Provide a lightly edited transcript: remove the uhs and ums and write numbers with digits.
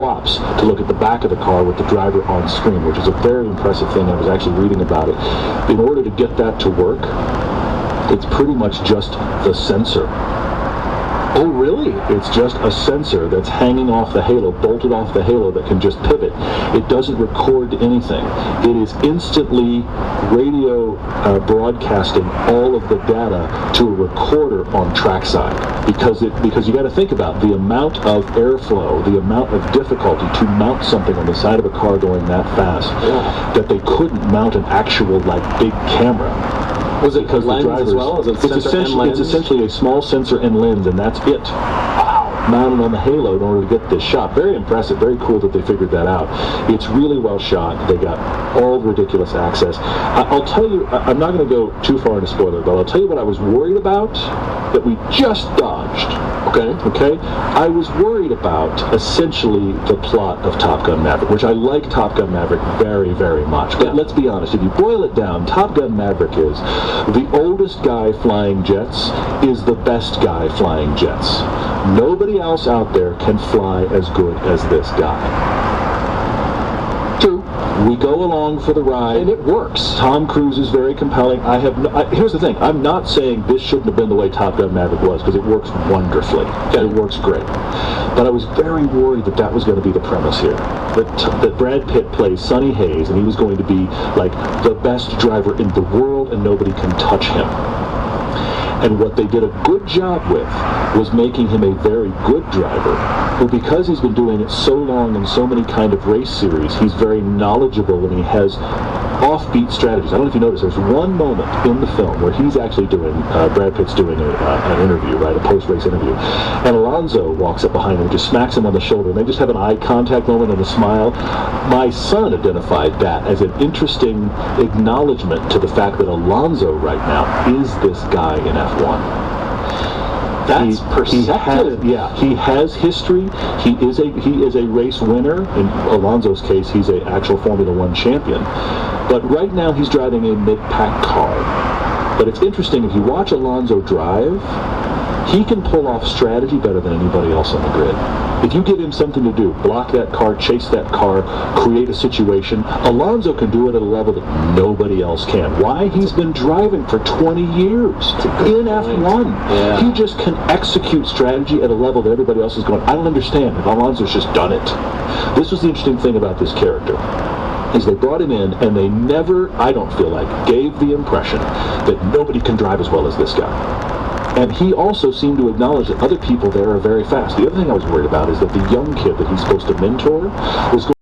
swaps to look at the back of the car with the driver on screen, which is a very impressive thing. I was actually reading about it. In order to get that to work, it's pretty much just the sensor. Oh, really? It's just a sensor that's hanging off the halo, bolted off the halo, that can just pivot. It doesn't record anything. It is instantly radio broadcasting all of the data to a recorder on trackside. Because you got to think about the amount of airflow, the amount of difficulty to mount something on the side of a car going that fast, that they couldn't mount an actual big camera. Was it because lens as well? It's essentially a small sensor and lens, and that's it. Wow. Mounted on the halo in order to get this shot. Very impressive. Very cool that they figured that out. It's really well shot. They got all ridiculous access. I'll tell you, I'm not going to go too far into spoiler, but I'll tell you what I was worried about that we just dodged. Okay? I was worried about essentially the plot of Top Gun Maverick, which I like Top Gun Maverick very, very much. But let's be honest, if you boil it down, Top Gun Maverick is the oldest guy flying jets is the best guy flying jets. Nobody else out there can fly as good as this guy. True. We go along for the ride. And it works. Tom Cruise is very compelling. Here's the thing. I'm not saying this shouldn't have been the way Top Gun Maverick was, because it works wonderfully. It works great. But I was very worried that that was going to be the premise here. That Brad Pitt plays Sonny Hayes, and he was going to be like the best driver in the world, and nobody can touch him. And what they did a good job with was making him a very good driver, who, because he's been doing it so long in so many kind of race series, he's very knowledgeable, and he has offbeat strategies. I don't know if you notice, there's one moment in the film where he's actually Brad Pitt's doing an interview, right, a post-race interview, and Alonso walks up behind him and just smacks him on the shoulder, and they just have an eye contact moment and a smile. My son identified that as an interesting acknowledgement to the fact that Alonso right now is this guy in F1. That's perceptive. He has history. He is a race winner. In Alonso's case, he's an actual Formula One champion. But right now, he's driving a mid-pack car. But it's interesting, if you watch Alonso drive, he can pull off strategy better than anybody else on the grid. If you give him something to do, block that car, chase that car, create a situation, Alonso can do it at a level that nobody else can. Why? He's been driving for 20 years in F1. Yeah. He just can execute strategy at a level that everybody else is going, I don't understand, if Alonso's just done it. This was the interesting thing about this character, is they brought him in, and they never, I don't feel like, gave the impression that nobody can drive as well as this guy. And he also seemed to acknowledge that other people there are very fast. The other thing I was worried about is that the young kid that he's supposed to mentor was going